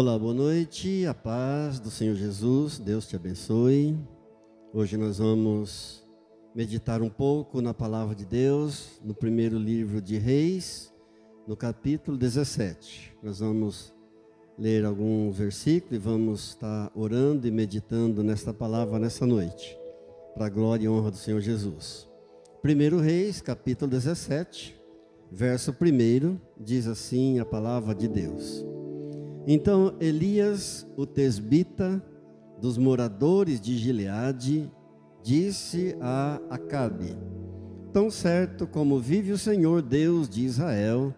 Olá, boa noite, a paz do Senhor Jesus, Deus te abençoe. Hoje nós vamos meditar um pouco na palavra de Deus, no primeiro livro de Reis, no capítulo 17. Nós vamos ler alguns versículos e vamos estar orando e meditando nesta palavra nessa noite, para a glória e honra do Senhor Jesus. Primeiro Reis, capítulo 17, verso 1, diz assim a palavra de Deus. Então Elias, o tesbita, dos moradores de Gileade, disse a Acabe: tão certo como vive o Senhor Deus de Israel,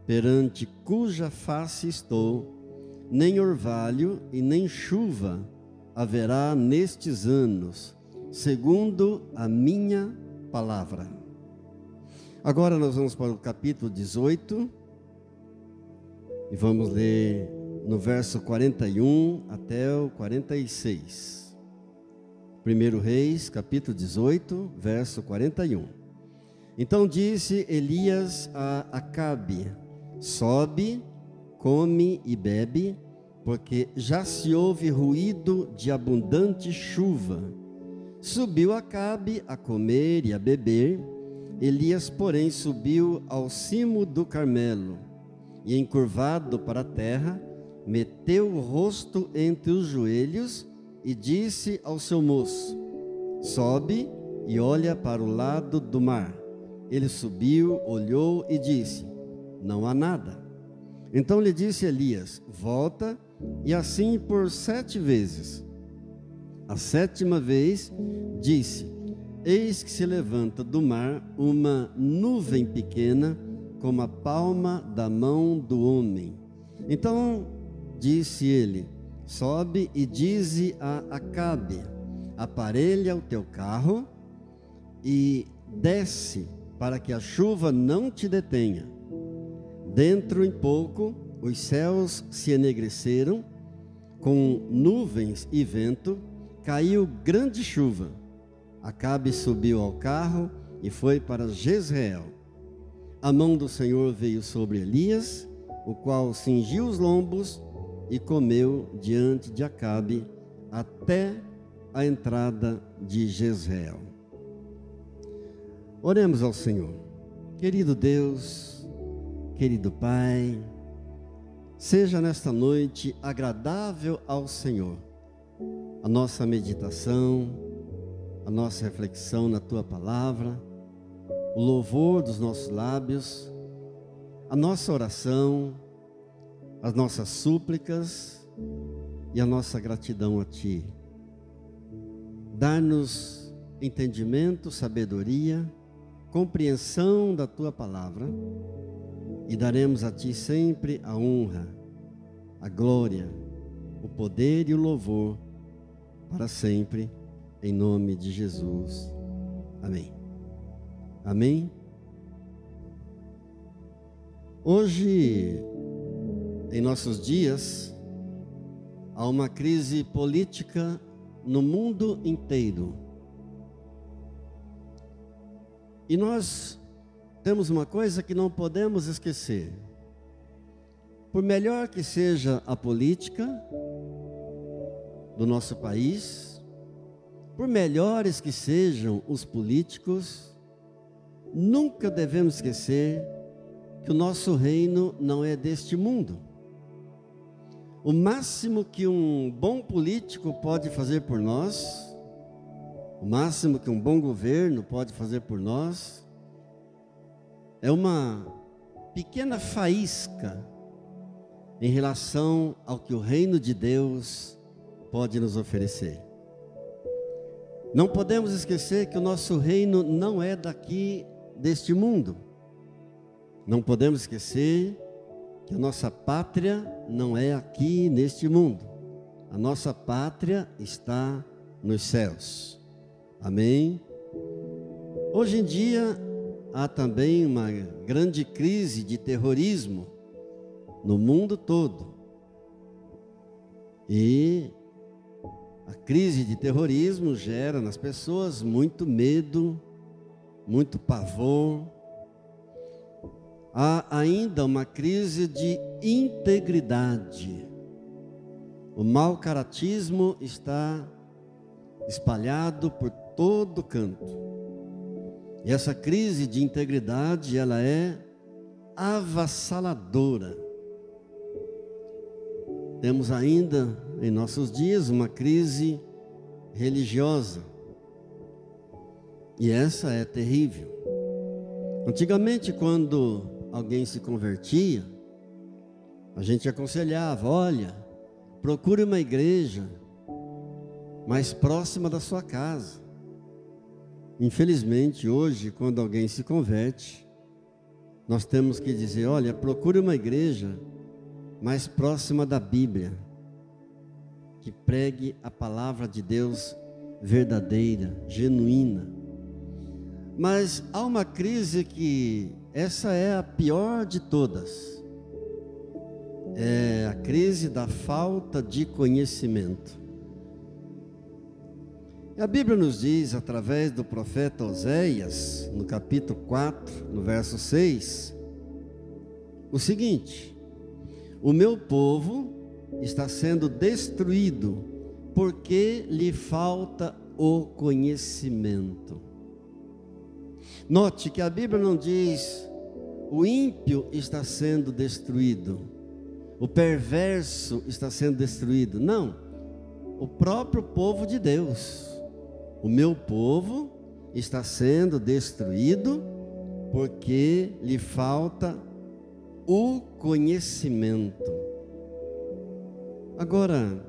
perante cuja face estou, nem orvalho e nem chuva haverá nestes anos, segundo a minha palavra. Agora nós vamos para o capítulo 18 e vamos ler no verso 41 até o 46. 1 Reis, capítulo 18, verso 41. Então disse Elias a Acabe: sobe, come e bebe, porque já se ouve ruído de abundante chuva. Subiu Acabe a comer e a beber. Elias, porém, subiu ao cimo do Carmelo e, encurvado para a terra, meteu o rosto entre os joelhos e disse ao seu moço: sobe e olha para o lado do mar. Ele subiu, olhou e disse: não há nada. Então lhe disse Elias: volta, e assim por 7 vezes. A 7ª vez disse: eis que se levanta do mar uma nuvem pequena, como a palma da mão do homem. Então disse ele: sobe e dize a Acabe: aparelha o teu carro e desce, para que a chuva não te detenha. Dentro em pouco os céus se enegreceram, com nuvens e vento, caiu grande chuva. Acabe subiu ao carro e foi para Jezreel. A mão do Senhor veio sobre Elias, o qual cingiu os lombos e comeu diante de Acabe até a entrada de Jezreel. Oremos ao Senhor. Querido Deus, querido Pai, seja nesta noite agradável ao Senhor a nossa meditação, a nossa reflexão na Tua palavra, o louvor dos nossos lábios, a nossa oração, as nossas súplicas e a nossa gratidão a Ti. Dá-nos entendimento, sabedoria, compreensão da Tua palavra e daremos a Ti sempre a honra, a glória, o poder e o louvor para sempre, em nome de Jesus. Amém. Amém. Hoje, em nossos dias, há uma crise política no mundo inteiro. E nós temos uma coisa que não podemos esquecer. Por melhor que seja a política do nosso país, por melhores que sejam os políticos, nunca devemos esquecer que o nosso reino não é deste mundo. O máximo que um bom político pode fazer por nós, o máximo que um bom governo pode fazer por nós, é uma pequena faísca em relação ao que o reino de Deus pode nos oferecer. Não podemos esquecer que o nosso reino não é daqui deste mundo. Não podemos esquecer que a nossa pátria não é aqui neste mundo. A nossa pátria está nos céus. Amém? Hoje em dia há também uma grande crise de terrorismo no mundo todo. E a crise de terrorismo gera nas pessoas muito medo, muito pavor. Há ainda uma crise de integridade. o mau caratismo está espalhado por todo canto. E essa crise de integridade, ela é avassaladora. Temos ainda em nossos dias uma crise religiosa. E essa é terrível. Antigamente, quando alguém se convertia, a gente aconselhava: olha, procure uma igreja mais próxima da sua casa. Infelizmente, hoje, quando alguém se converte, nós temos que dizer: olha, procure uma igreja mais próxima da Bíblia, que pregue a palavra de Deus verdadeira, genuína. Mas há uma crise que essa é a pior de todas. É a crise da falta de conhecimento. A Bíblia nos diz, através do profeta Oséias, no capítulo 4, no verso 6, o seguinte: o meu povo está sendo destruído porque lhe falta o conhecimento. Note que a Bíblia não diz: o ímpio está sendo destruído, o perverso está sendo destruído. Não, o próprio povo de Deus. O meu povo está sendo destruído porque lhe falta o conhecimento. Agora,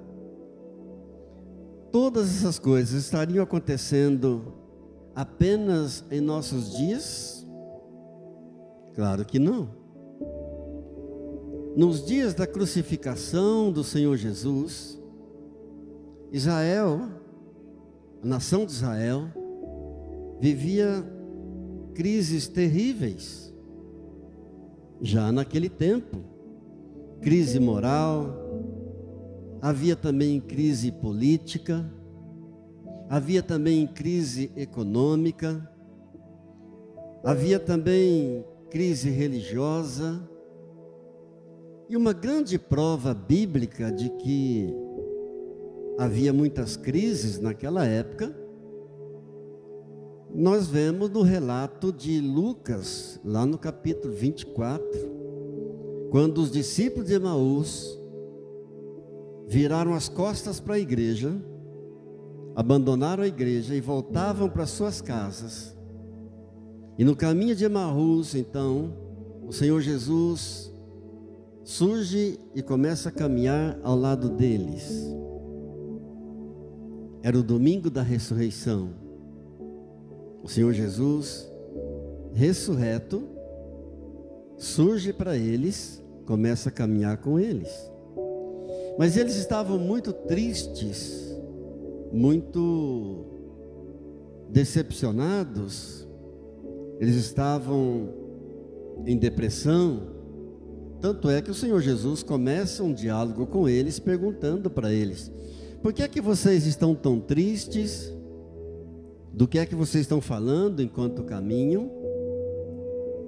todas essas coisas estariam acontecendo apenas em nossos dias? Claro que não. Nos dias da crucificação do Senhor Jesus, Israel, a nação de Israel, vivia crises terríveis. Já naquele tempo, crise moral, havia também crise política, havia também crise econômica, havia também crise religiosa. E uma grande prova bíblica de que havia muitas crises naquela época, nós vemos no relato de Lucas, lá no capítulo 24, quando os discípulos de Emaús viraram as costas para a igreja, abandonaram a igreja e voltavam para suas casas. E no caminho de Emaús, então, o Senhor Jesus surge e começa a caminhar ao lado deles. Era o domingo da ressurreição. O Senhor Jesus, ressurreto, surge para eles, começa a caminhar com eles. Mas eles estavam muito tristes, muito decepcionados, eles estavam em depressão. Tanto é que o Senhor Jesus começa um diálogo com eles, perguntando para eles: por que é que vocês estão tão tristes? Do que é que vocês estão falando enquanto caminham?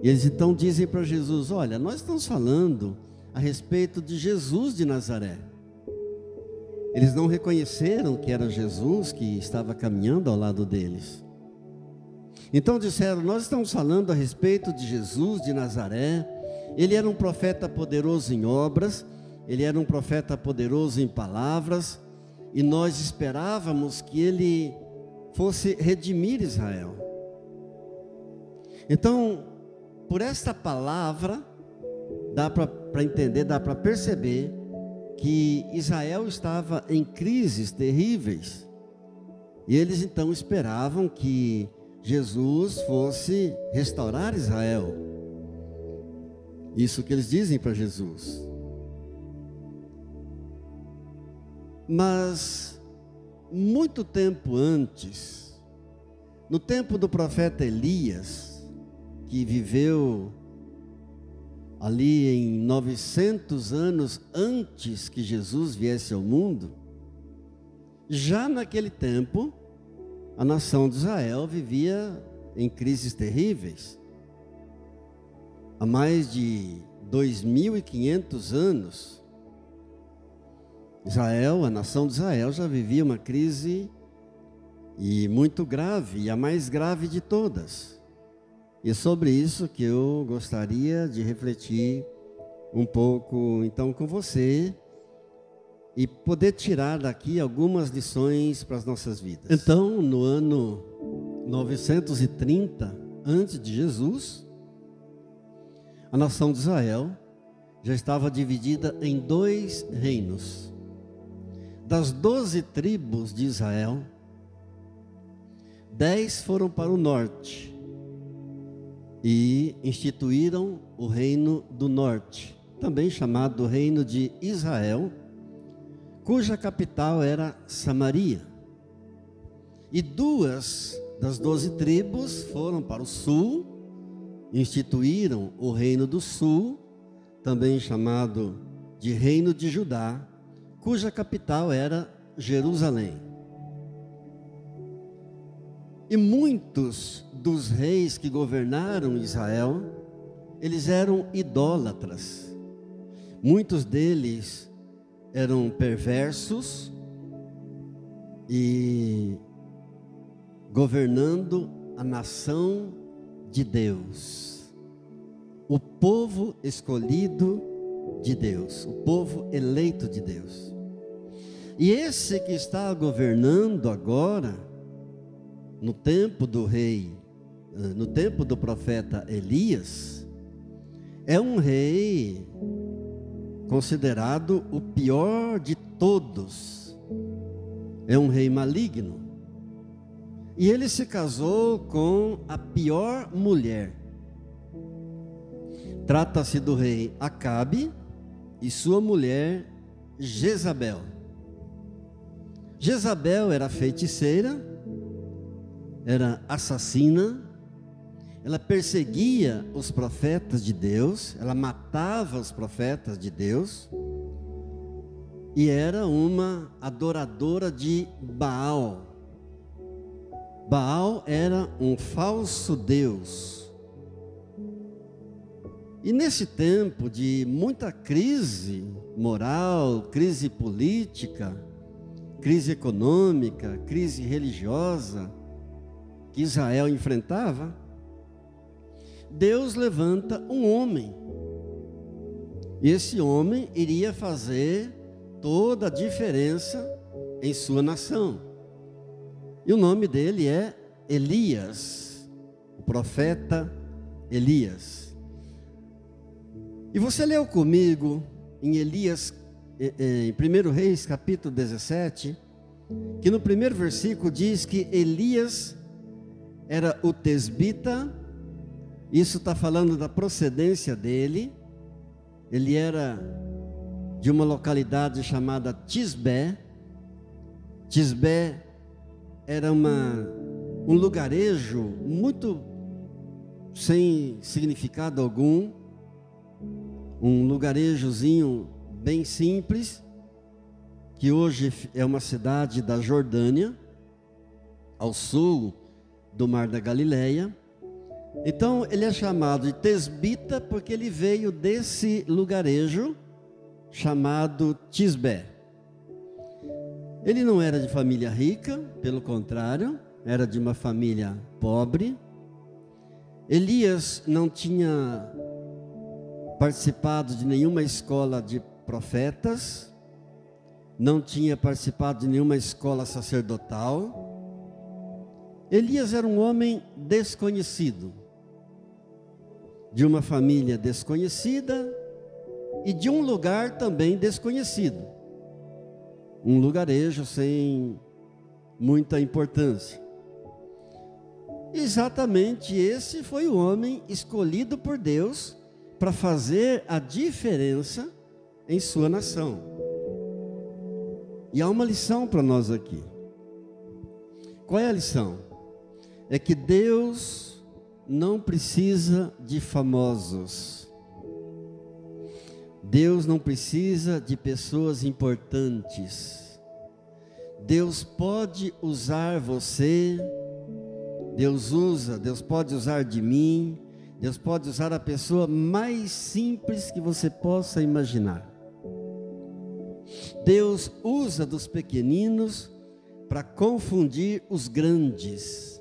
E eles então dizem para Jesus: olha, nós estamos falando a respeito de Jesus de Nazaré. Eles não reconheceram que era Jesus que estava caminhando ao lado deles. Então disseram: nós estamos falando a respeito de Jesus de Nazaré. Ele era um profeta poderoso em obras, ele era um profeta poderoso em palavras, e nós esperávamos que ele fosse redimir Israel. Então, por esta palavra, dá para entender, dá para perceber que Israel estava em crises terríveis, e eles então esperavam que Jesus fosse restaurar Israel. Isso que eles dizem para Jesus. Mas muito tempo antes, no tempo do profeta Elias, que viveu ali em 900 anos antes que Jesus viesse ao mundo, já naquele tempo, a nação de Israel vivia em crises terríveis. Há mais de 2.500 anos, Israel, a nação de Israel, já vivia uma crise e muito grave, e a mais grave de todas. E é sobre isso que eu gostaria de refletir um pouco, então, com você, e poder tirar daqui algumas lições para as nossas vidas. Então, no ano 930 antes de Jesus, a nação de Israel já estava dividida em 2 reinos. Das 12 tribos de Israel, 10 foram para o norte e instituíram o reino do norte, também chamado Reino de Israel, cuja capital era Samaria. E 2 das 12 tribos foram para o sul, instituíram o Reino do Sul, também chamado de Reino de Judá, cuja capital era Jerusalém. E muitos dos reis que governaram Israel, eles eram idólatras. Muitos deles eram perversos e governando a nação de Deus, o povo escolhido de Deus, o povo eleito de Deus. E esse que está governando agora, no tempo do rei, no tempo do profeta Elias, é um rei considerado o pior de todos. É um rei maligno. E ele se casou com a pior mulher. Trata-se do rei Acabe e sua mulher Jezabel. Jezabel era feiticeira, era assassina, ela perseguia os profetas de Deus, ela matava os profetas de Deus, e era uma adoradora de Baal. Baal era um falso deus. E nesse tempo de muita crise moral, crise política, crise econômica, crise religiosa, que Israel enfrentava, Deus levanta um homem. E esse homem iria fazer toda a diferença em sua nação. E o nome dele é Elias, o profeta Elias. E você leu comigo em Elias, em 1 Reis capítulo 17, que no primeiro versículo diz que Elias era o tesbita. Isso está falando da procedência dele. Ele era de uma localidade chamada Tisbé. Tisbé era um lugarejo muito sem significado algum, um lugarejozinho bem simples, que hoje é uma cidade da Jordânia, ao sul do Mar da Galileia. Então ele é chamado de tesbita porque ele veio desse lugarejo chamado Tisbé. Ele não era de família rica, pelo contrário, era de uma família pobre. Elias não tinha participado de nenhuma escola de profetas, não tinha participado de nenhuma escola sacerdotal. Elias era um homem desconhecido, de uma família desconhecida e de um lugar também desconhecido, um lugarejo sem muita importância. Exatamente esse foi o homem escolhido por Deus para fazer a diferença em sua nação. E há uma lição para nós aqui. Qual é a lição? É que Deus não precisa de famosos. Deus não precisa de pessoas importantes. Deus pode usar você. Deus pode usar de mim. Deus pode usar a pessoa mais simples que você possa imaginar. Deus usa dos pequeninos para confundir os grandes.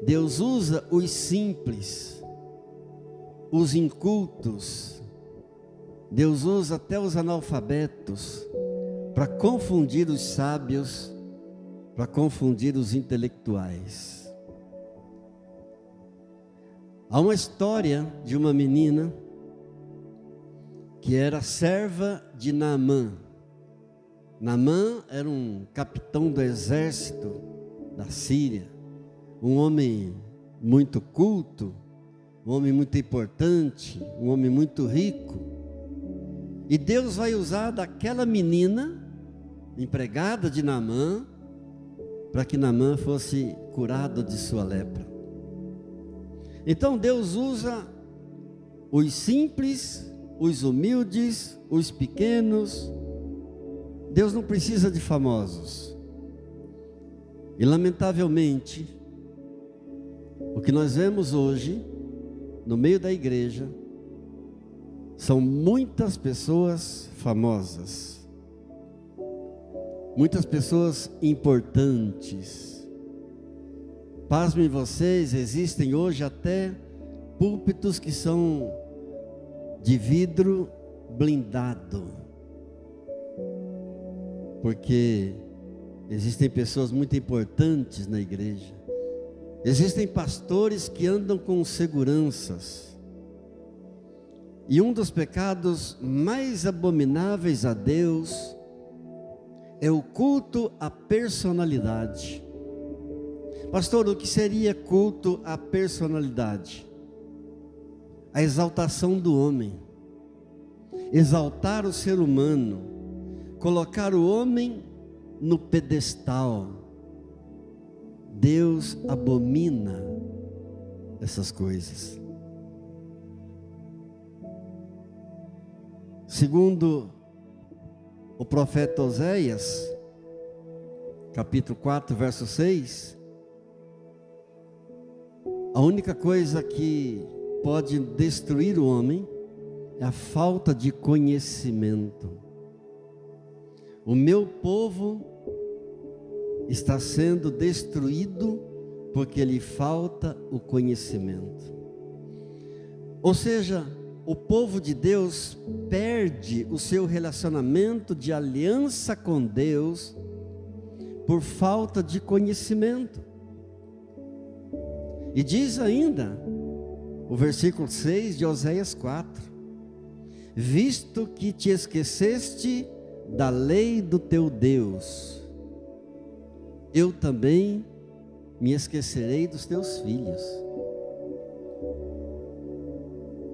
Deus usa os simples, os incultos. Deus usa até os analfabetos para confundir os sábios, para confundir os intelectuais. Há uma história de uma menina que era serva de Naamã. Naamã era um capitão do exército da Síria, um homem muito culto, um homem muito importante, um homem muito rico. E Deus vai usar daquela menina, empregada de Naamã, para que Naamã fosse curado de sua lepra. Então Deus usa os simples, os humildes, os pequenos. Deus não precisa de famosos. E lamentavelmente, o que nós vemos hoje, no meio da igreja, são muitas pessoas famosas, muitas pessoas importantes. Pasmem vocês, existem hoje até púlpitos que são de vidro blindado, porque existem pessoas muito importantes na igreja. Existem pastores que andam com seguranças. E um dos pecados mais abomináveis a Deus é o culto à personalidade. Pastor, o que seria culto à personalidade? A exaltação do homem, exaltar o ser humano, colocar o homem no pedestal. Deus abomina essas coisas. Segundo o profeta Oséias, capítulo 4, verso 6, a única coisa que pode destruir o homem é a falta de conhecimento. O meu povo está sendo destruído porque lhe falta o conhecimento. Ou seja, o povo de Deus perde o seu relacionamento de aliança com Deus por falta de conhecimento. E diz ainda o versículo 6 de Oséias 4: visto que te esqueceste da lei do teu Deus, eu também me esquecerei dos teus filhos.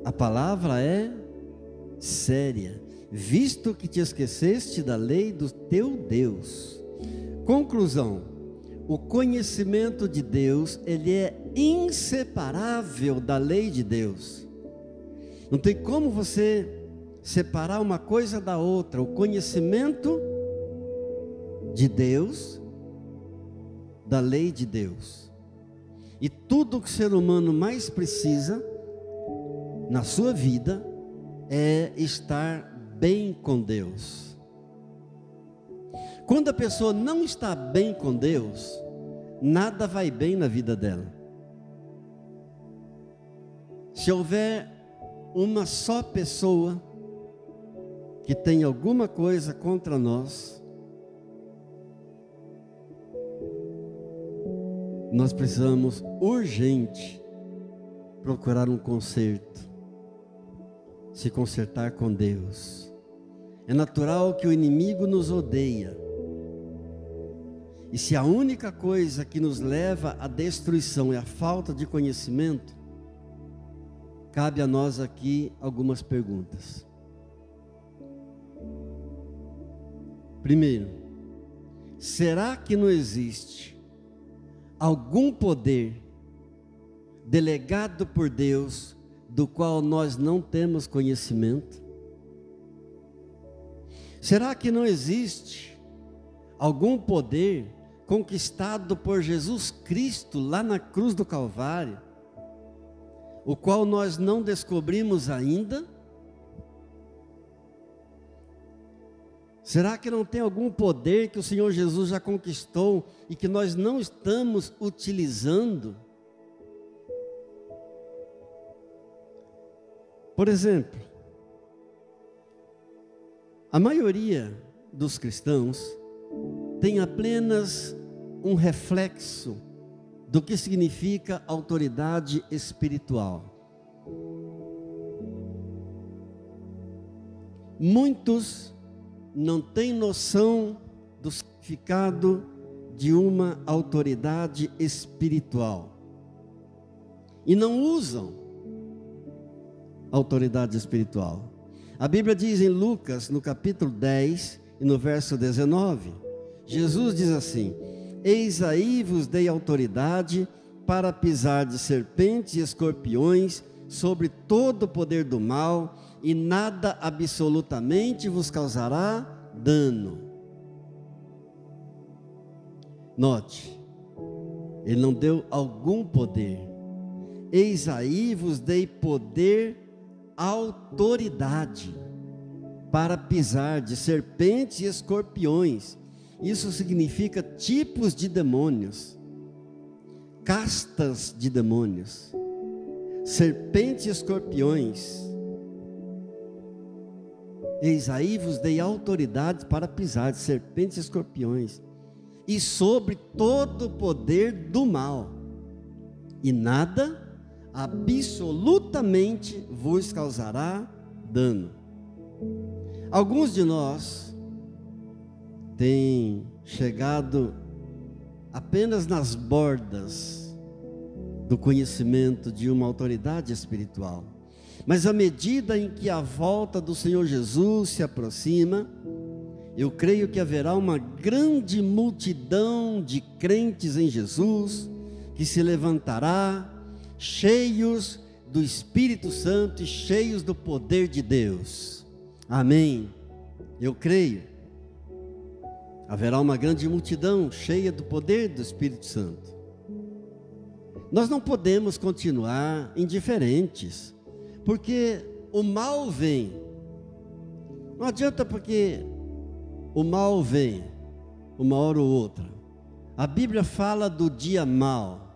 A palavra é séria. Visto que te esqueceste da lei do teu Deus. Conclusão: o conhecimento de Deus, ele é inseparável da lei de Deus. Não tem como você separar uma coisa da outra. O conhecimento de Deus, da lei de Deus. E tudo que o ser humano mais precisa na sua vida é estar bem com Deus. Quando a pessoa não está bem com Deus, nada vai bem na vida dela. Se houver uma só pessoa que tem alguma coisa contra nós, nós precisamos urgente procurar um conserto, se consertar com Deus. É natural que o inimigo nos odeia. E se a única coisa que nos leva à destruição é a falta de conhecimento, cabe a nós aqui algumas perguntas. Primeiro, será que não existe algum poder delegado por Deus do qual nós não temos conhecimento? Será que não existe algum poder conquistado por Jesus Cristo lá na cruz do Calvário, o qual nós não descobrimos ainda? Será que não tem algum poder que o Senhor Jesus já conquistou e que nós não estamos utilizando? Por exemplo, a maioria dos cristãos tem apenas um reflexo do que significa autoridade espiritual. Muitos não têm noção do significado de uma autoridade espiritual e não usam autoridade espiritual. A Bíblia diz em Lucas, no capítulo 10 e no verso 19, Jesus diz assim: eis aí vos dei autoridade para pisar de serpentes e escorpiões sobre todo o poder do mal, e nada absolutamente vos causará dano. Note, ele não deu algum poder. Eis aí vos dei poder, autoridade para pisar de serpentes e escorpiões. Isso significa tipos de demônios, castas de demônios, serpentes e escorpiões. Eis aí vos dei autoridade para pisar de serpentes e escorpiões, e sobre todo o poder do mal, e nada absolutamente vos causará dano. Alguns de nós têm chegado apenas nas bordas do conhecimento de uma autoridade espiritual, mas à medida em que a volta do Senhor Jesus se aproxima, eu creio que haverá uma grande multidão de crentes em Jesus que se levantará cheios do Espírito Santo e cheios do poder de Deus. Amém. Eu creio. Haverá uma grande multidão cheia do poder do Espírito Santo. Nós não podemos continuar indiferentes, porque o mal vem. Não adianta, porque o mal vem uma hora ou outra. A Bíblia fala do dia mau.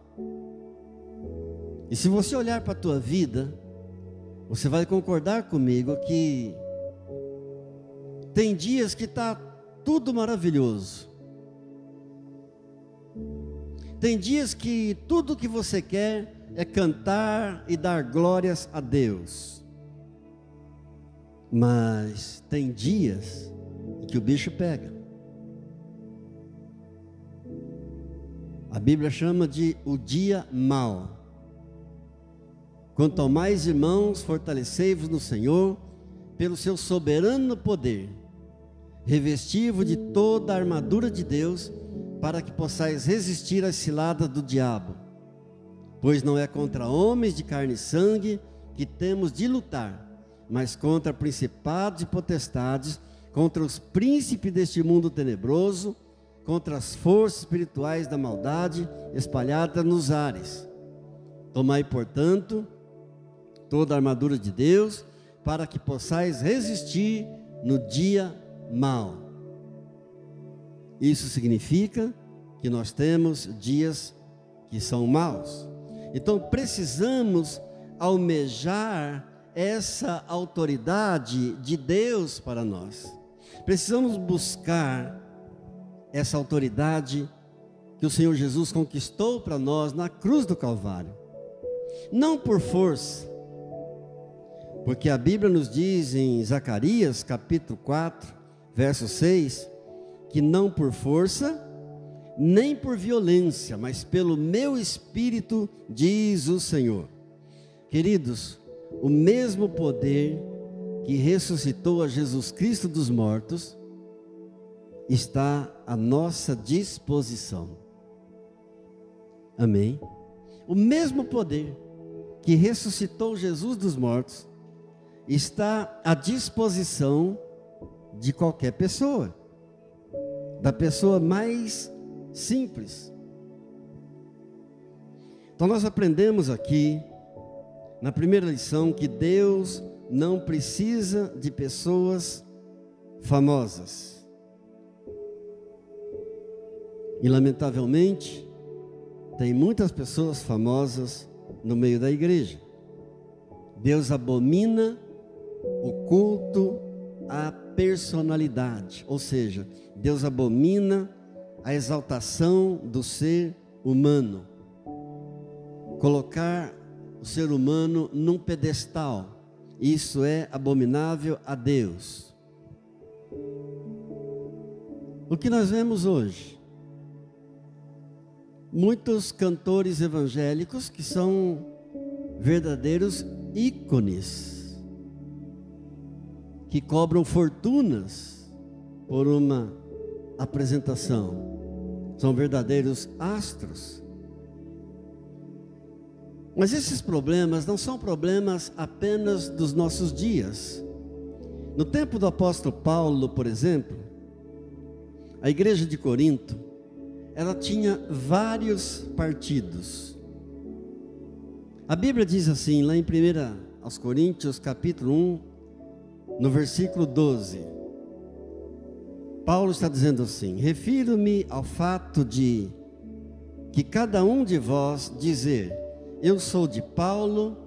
E se você olhar para a tua vida, você vai concordar comigo que tem dias que está tudo maravilhoso. Tem dias que tudo que você quer é cantar e dar glórias a Deus. Mas tem dias em que o bicho pega. A Bíblia chama de o dia mau. Quanto ao mais, irmãos, fortalecei-vos no Senhor, pelo seu soberano poder, revesti-vos de toda a armadura de Deus, para que possais resistir às ciladas do diabo. Pois não é contra homens de carne e sangue que temos de lutar, mas contra principados e potestades, contra os príncipes deste mundo tenebroso, contra as forças espirituais da maldade espalhadas nos ares. Tomai, portanto, toda a armadura de Deus, para que possais resistir no dia mau. Isso significa que nós temos dias que são maus. Então precisamos almejar essa autoridade de Deus para nós. Precisamos buscar essa autoridade que o Senhor Jesus conquistou para nós na cruz do Calvário. Não por força, porque a Bíblia nos diz em Zacarias capítulo 4, verso 6, que não por força, nem por violência, mas pelo meu Espírito, diz o Senhor. Queridos, o mesmo poder que ressuscitou a Jesus Cristo dos mortos, está à nossa disposição. Amém? O mesmo poder que ressuscitou Jesus dos mortos, está à disposição de qualquer pessoa, da pessoa mais simples. Então nós aprendemos aqui, na primeira lição, que Deus não precisa de pessoas famosas. E lamentavelmente, tem muitas pessoas famosas no meio da igreja. Deus abomina o culto à personalidade, ou seja, Deus abomina a exaltação do ser humano. Colocar o ser humano num pedestal, isso é abominável a Deus. O que nós vemos hoje? Muitos cantores evangélicos que são verdadeiros ícones, que cobram fortunas por uma apresentação, são verdadeiros astros. Mas esses problemas não são problemas apenas dos nossos dias. No tempo do apóstolo Paulo, por exemplo, a igreja de Corinto, ela tinha vários partidos. A Bíblia diz assim, lá em 1 aos Coríntios, capítulo 1, no versículo 12. Paulo está dizendo assim: refiro-me ao fato de que cada um de vós dizer, eu sou de Paulo,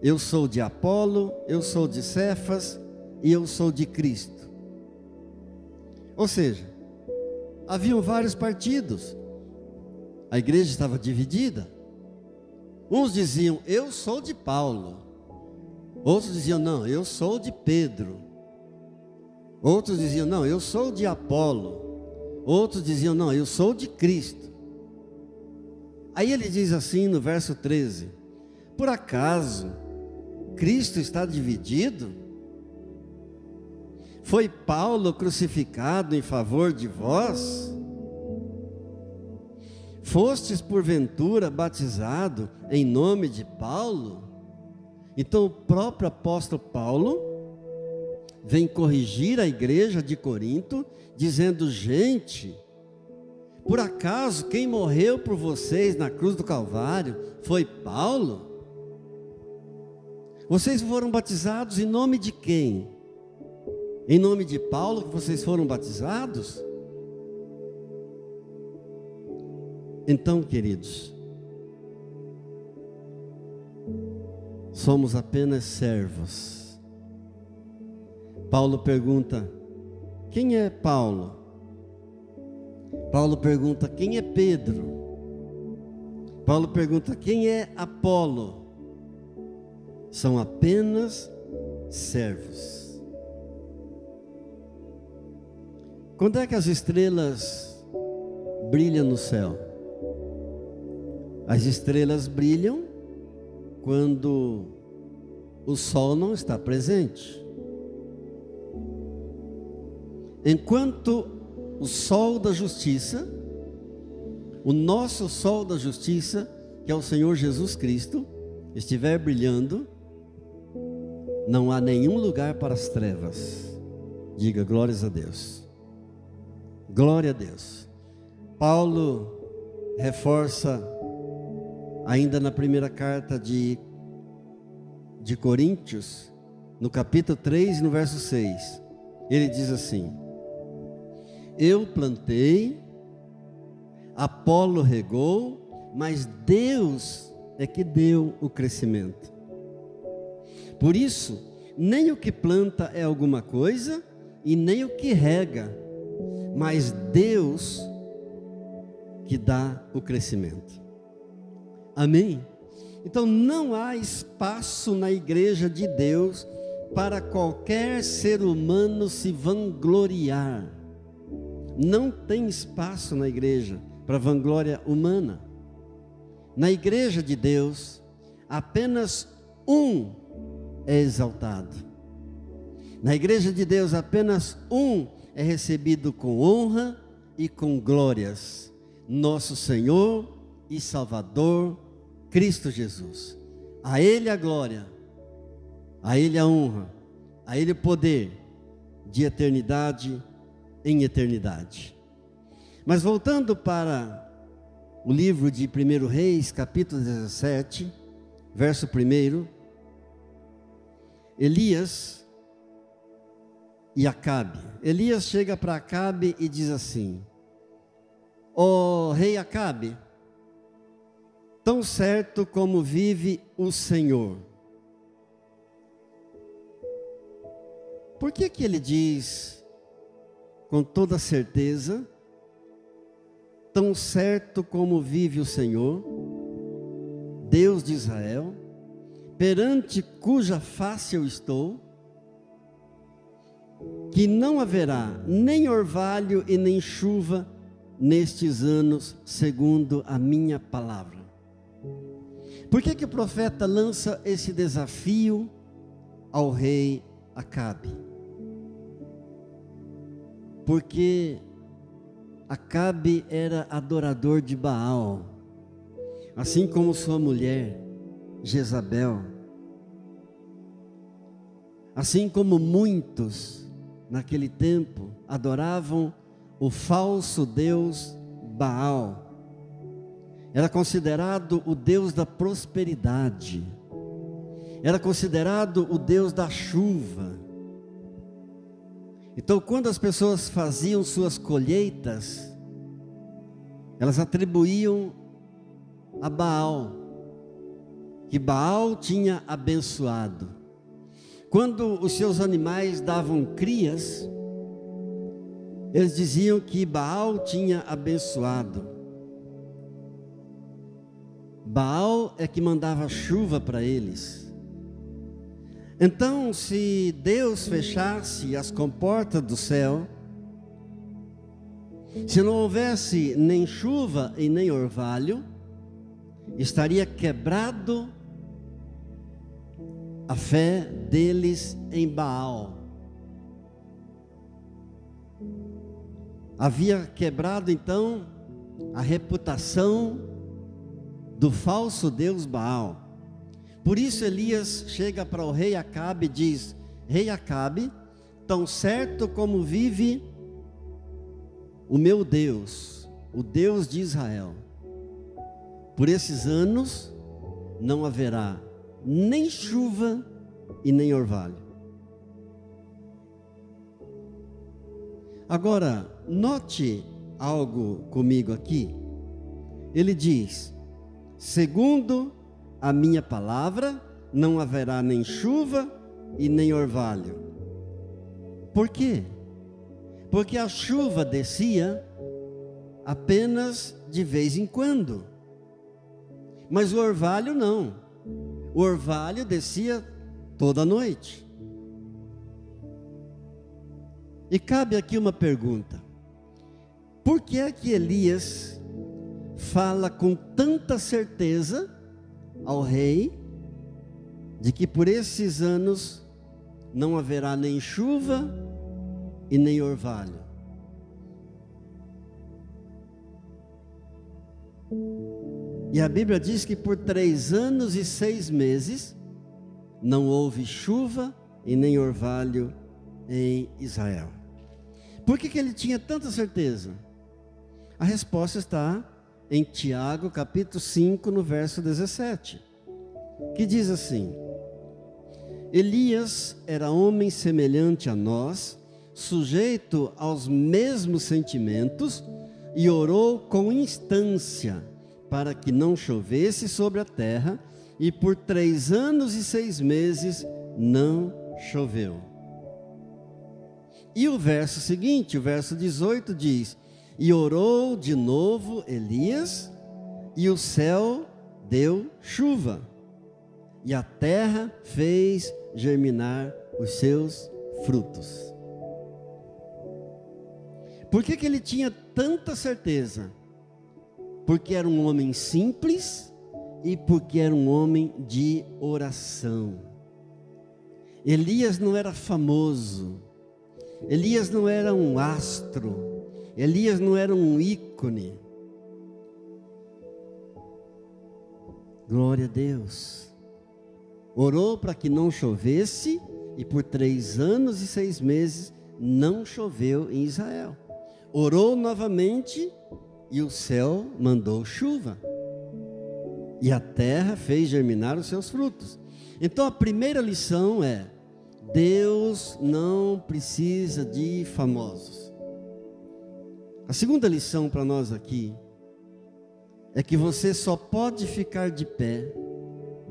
eu sou de Apolo, eu sou de Cefas e eu sou de Cristo. Ou seja, haviam vários partidos, a igreja estava dividida. Uns diziam, eu sou de Paulo. Outros diziam, não, eu sou de Pedro. Outros diziam, não, eu sou de Apolo. Outros diziam, não, eu sou de Cristo. Aí ele diz assim no verso 13: por acaso Cristo está dividido? Foi Paulo crucificado em favor de vós? Fostes porventura batizado em nome de Paulo? Então o próprio apóstolo Paulo vem corrigir a igreja de Corinto, dizendo, gente, por acaso quem morreu por vocês na cruz do Calvário foi Paulo? Vocês foram batizados em nome de quem? Em nome de Paulo que vocês foram batizados? Então, queridos, somos apenas servos. Paulo pergunta, quem é Paulo? Paulo pergunta, quem é Pedro? Paulo pergunta, quem é Apolo? São apenas servos. Quando é que as estrelas brilham no céu? As estrelas brilham quando o sol não está presente. Enquanto o sol da justiça, o nosso sol da justiça, que é o Senhor Jesus Cristo, estiver brilhando, não há nenhum lugar para as trevas. Diga glórias a Deus. Glória a Deus. Paulo reforça ainda na primeira carta de Coríntios, no capítulo 3, no verso 6. Ele diz assim: eu plantei, Apolo regou, mas Deus é que deu o crescimento. Por isso, nem o que planta é alguma coisa, e nem o que rega, mas Deus que dá o crescimento. Amém? Então não há espaço na igreja de Deus para qualquer ser humano se vangloriar. Não tem espaço na igreja para vanglória humana. Na igreja de Deus, apenas um é exaltado. Na igreja de Deus, apenas um é recebido com honra e com glórias: nosso Senhor e Salvador, Cristo Jesus. A Ele a glória, a Ele a honra, a Ele o poder, de eternidade em eternidade. Mas voltando para o livro de 1 Reis, capítulo 17, verso 1, Elias e Acabe. Elias chega para Acabe e diz assim: ó rei Acabe, tão certo como vive o Senhor. Por que que ele diz com toda certeza, tão certo como vive o Senhor, Deus de Israel, perante cuja face eu estou, que não haverá nem orvalho e nem chuva nestes anos, segundo a minha palavra? Por que que o profeta lança esse desafio ao rei Acabe? Porque Acabe era adorador de Baal, assim como sua mulher Jezabel, assim como muitos naquele tempo adoravam o falso deus Baal. Era considerado o deus da prosperidade, era considerado o deus da chuva. Então, quando as pessoas faziam suas colheitas, elas atribuíam a Baal, que Baal tinha abençoado. Quando os seus animais davam crias, eles diziam que Baal tinha abençoado. Baal é que mandava chuva para eles. Então, se Deus fechasse as comportas do céu, se não houvesse nem chuva e nem orvalho, estaria quebrado a fé deles em Baal. Havia quebrado então a reputação do falso deus Baal. Por isso Elias chega para o rei Acabe e diz: rei Acabe, tão certo como vive o meu Deus, o Deus de Israel, por esses anos não haverá nem chuva e nem orvalho. Agora, note algo comigo aqui. Ele diz: segundo a minha palavra, não haverá nem chuva e nem orvalho. Por quê? Porque a chuva descia apenas de vez em quando, mas o orvalho não. O orvalho descia toda noite. E cabe aqui uma pergunta: por que é que Elias fala com tanta certeza ao rei de que por esses anos não haverá nem chuva e nem orvalho? E a Bíblia diz que por 3 anos e 6 meses não houve chuva e nem orvalho em Israel. Por que ele tinha tanta certeza? A resposta está em Tiago capítulo 5, no verso 17, que diz assim: Elias era homem semelhante a nós, sujeito aos mesmos sentimentos, e orou com instância para que não chovesse sobre a terra, e por 3 anos e 6 meses não choveu. E o verso seguinte, o verso 18 diz: e orou de novo Elias, e o céu deu chuva, e a terra fez germinar os seus frutos. Por que ele tinha tanta certeza? Porque era um homem simples e porque era um homem de oração. Elias não era famoso, Elias não era um astro, Elias não era um ícone. Glória a Deus. Orou para que não chovesse, e por 3 anos e 6 meses não choveu em Israel. Orou novamente, e o céu mandou chuva, e a terra fez germinar os seus frutos. Então a primeira lição é: Deus não precisa de famosos. A segunda lição para nós aqui é que você só pode ficar de pé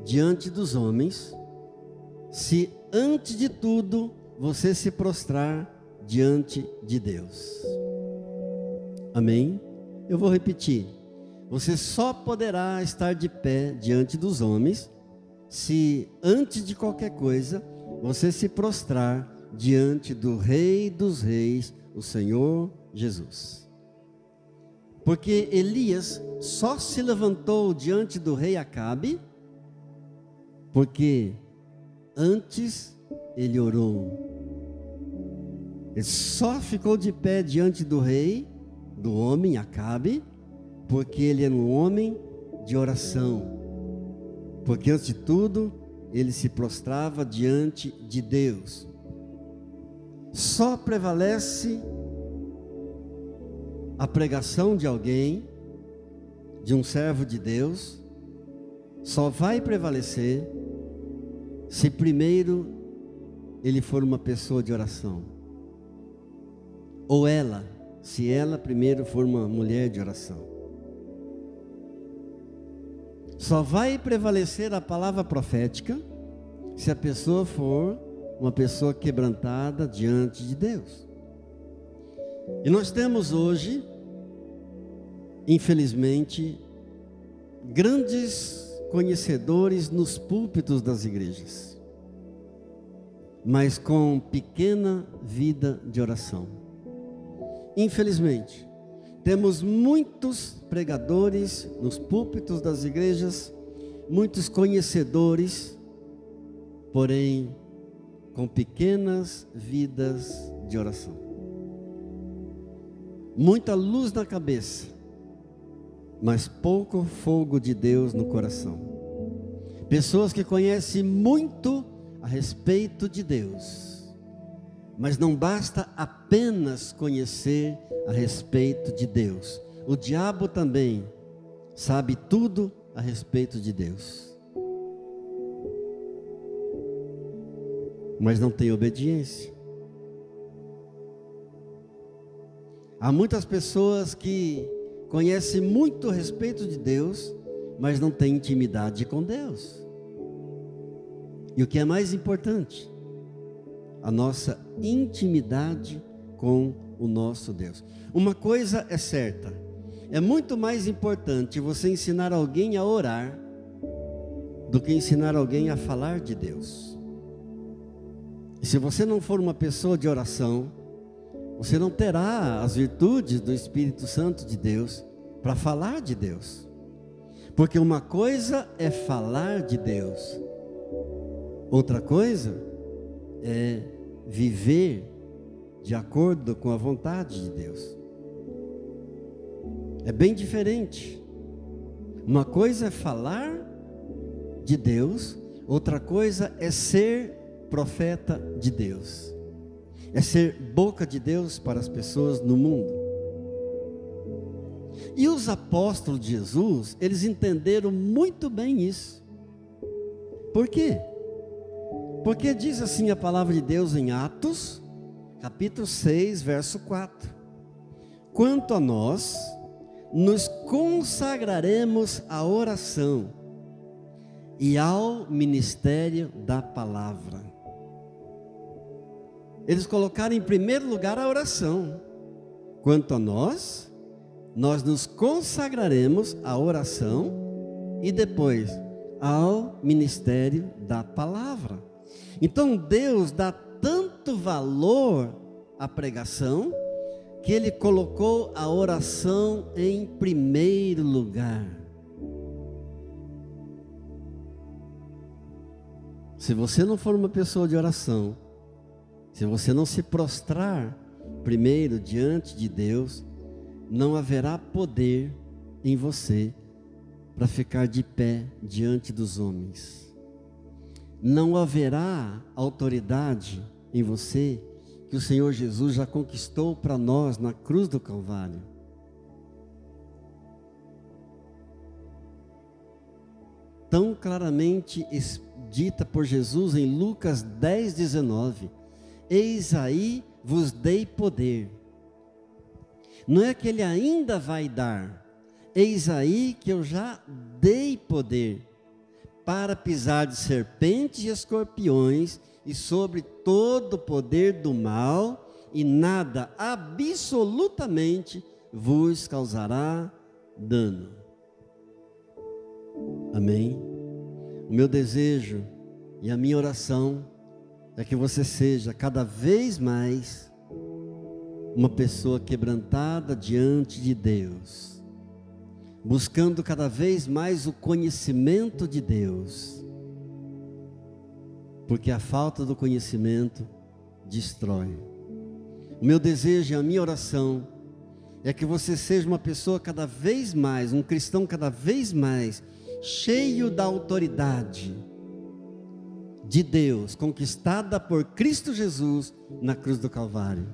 diante dos homens se, antes de tudo, você se prostrar diante de Deus. Amém? Eu vou repetir. Você só poderá estar de pé diante dos homens se, antes de qualquer coisa, você se prostrar diante do Rei dos Reis, o Senhor Jesus. Porque Elias só se levantou diante do rei Acabe porque antes ele orou. Ele só ficou de pé diante do rei, do homem Acabe, porque ele era um homem de oração. Porque antes de tudo, ele se prostrava diante de Deus. Só prevalece a pregação de alguém, de um servo de Deus, só vai prevalecer se primeiro ele for uma pessoa de oração. Ou ela, se ela primeiro for uma mulher de oração. Só vai prevalecer a palavra profética se a pessoa for uma pessoa quebrantada diante de Deus. E nós temos hoje, infelizmente, grandes conhecedores nos púlpitos das igrejas, mas com pequena vida de oração. Infelizmente, temos muitos pregadores nos púlpitos das igrejas, muitos conhecedores, porém com pequenas vidas de oração. Muita luz na cabeça, mas pouco fogo de Deus no coração. Pessoas que conhecem muito a respeito de Deus, mas não basta apenas conhecer a respeito de Deus. O diabo também sabe tudo a respeito de Deus, mas não tem obediência. Há muitas pessoas que conhecem muito a respeito de Deus, mas não têm intimidade com Deus. E o que é mais importante? A nossa intimidade com o nosso Deus. Uma coisa é certa: é muito mais importante você ensinar alguém a orar do que ensinar alguém a falar de Deus. E se você não for uma pessoa de oração, você não terá as virtudes do Espírito Santo de Deus para falar de Deus. Porque uma coisa é falar de Deus, outra coisa é viver de acordo com a vontade de Deus. É bem diferente. Uma coisa é falar de Deus, outra coisa é ser profeta de Deus. É ser boca de Deus para as pessoas no mundo. E os apóstolos de Jesus, eles entenderam muito bem isso. Por quê? Porque diz assim a palavra de Deus em Atos, capítulo 6, verso 4. Quanto a nós, nos consagraremos à oração e ao ministério da palavra. Eles colocaram em primeiro lugar a oração. Quanto a nós nos consagraremos à oração e depois ao ministério da palavra. Então Deus dá tanto valor à pregação que Ele colocou a oração em primeiro lugar. Se você não for uma pessoa de oração, se você não se prostrar primeiro diante de Deus, não haverá poder em você para ficar de pé diante dos homens. Não haverá autoridade em você que o Senhor Jesus já conquistou para nós na cruz do Calvário. Tão claramente dita por Jesus em Lucas 10:19. Eis aí vos dei poder. Não é que Ele ainda vai dar. Eis aí que eu já dei poder para pisar de serpentes e escorpiões e sobre todo o poder do mal, e nada absolutamente vos causará dano. Amém? O meu desejo e a minha oração é que você seja cada vez mais uma pessoa quebrantada diante de Deus, buscando cada vez mais o conhecimento de Deus, porque a falta do conhecimento destrói. O meu desejo e a minha oração é que você seja uma pessoa cada vez mais, um cristão cada vez mais, cheio da autoridade de Deus, conquistada por Cristo Jesus na cruz do Calvário.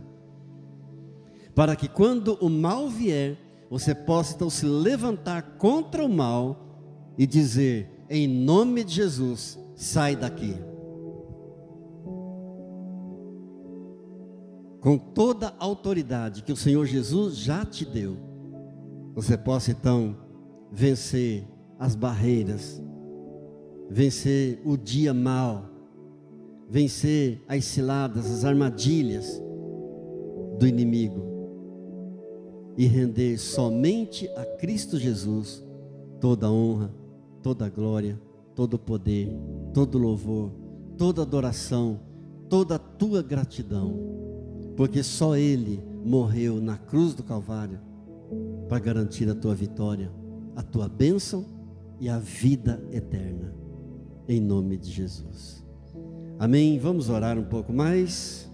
Para que quando o mal vier, você possa então se levantar contra o mal e dizer, em nome de Jesus, sai daqui. Com toda a autoridade que o Senhor Jesus já te deu, você possa então vencer as barreiras, vencer o dia mau, vencer as ciladas, as armadilhas do inimigo e render somente a Cristo Jesus toda a honra, toda a glória, todo o poder, todo o louvor, toda a adoração, toda a tua gratidão. Porque só Ele morreu na cruz do Calvário para garantir a tua vitória, a tua bênção e a vida eterna, em nome de Jesus. Amém? Vamos orar um pouco mais.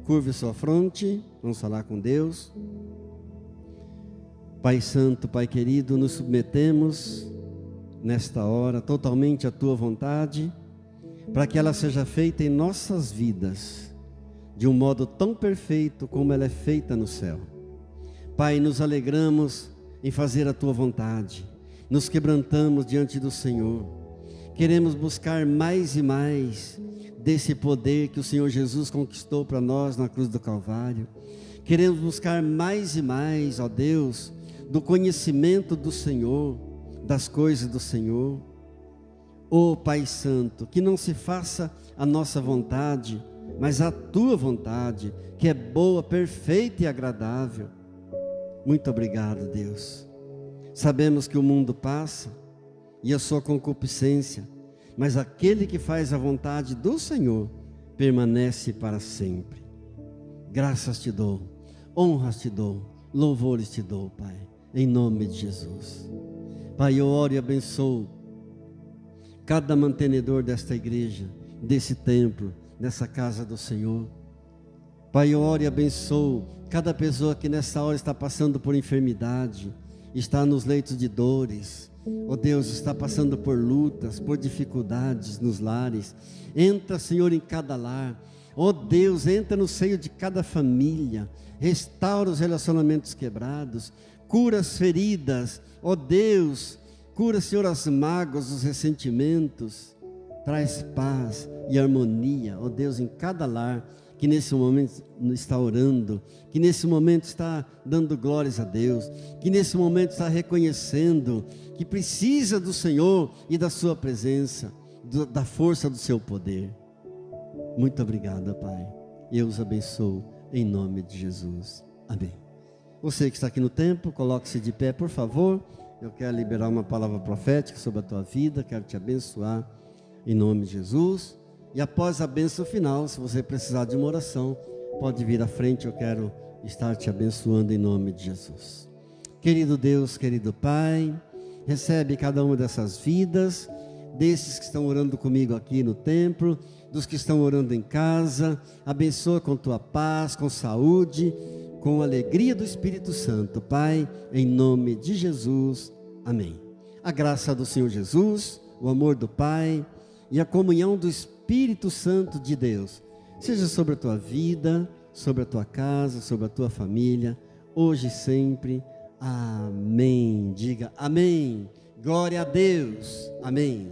Curve sua fronte, vamos falar com Deus. Pai Santo, Pai querido, nos submetemos nesta hora totalmente à tua vontade, para que ela seja feita em nossas vidas, de um modo tão perfeito como ela é feita no céu. Pai, nos alegramos em fazer a tua vontade, nos quebrantamos diante do Senhor, queremos buscar mais e mais desse poder que o Senhor Jesus conquistou para nós na cruz do Calvário, queremos buscar mais e mais, ó Deus, do conhecimento do Senhor, das coisas do Senhor. Ó Pai Santo, que não se faça a nossa vontade, mas a tua vontade, que é boa, perfeita e agradável. Muito obrigado, Deus. Sabemos que o mundo passa e a sua concupiscência, mas aquele que faz a vontade do Senhor permanece para sempre. Graças te dou, honras te dou, louvores te dou, Pai, em nome de Jesus. Pai, eu oro e abençoo cada mantenedor desta igreja, desse templo, nessa casa do Senhor. Pai, eu oro e abençoo cada pessoa que nessa hora está passando por enfermidade, está nos leitos de dores, ó Deus, está passando por lutas, por dificuldades nos lares. Entra, Senhor, em cada lar, ó Deus, entra no seio de cada família, restaura os relacionamentos quebrados, cura as feridas, ó Deus, cura, Senhor, as mágoas, os ressentimentos. Traz paz e harmonia, ó Deus, em cada lar que nesse momento está orando, que nesse momento está dando glórias a Deus, que nesse momento está reconhecendo que precisa do Senhor e da sua presença, da força do seu poder. Muito obrigado, Pai. Eu os abençoo em nome de Jesus. Amém. Você que está aqui no templo, coloque-se de pé, por favor. Eu quero liberar uma palavra profética sobre a tua vida, quero te abençoar em nome de Jesus. E após a bênção final, se você precisar de uma oração, pode vir à frente, eu quero estar te abençoando em nome de Jesus. Querido Deus, querido Pai, recebe cada uma dessas vidas, desses que estão orando comigo aqui no templo, dos que estão orando em casa, abençoa com tua paz, com saúde, com a alegria do Espírito Santo, Pai, em nome de Jesus, amém. A graça do Senhor Jesus, o amor do Pai e a comunhão do Espírito Santo de Deus, seja sobre a tua vida, sobre a tua casa, sobre a tua família, hoje e sempre, amém. Diga amém, glória a Deus, amém.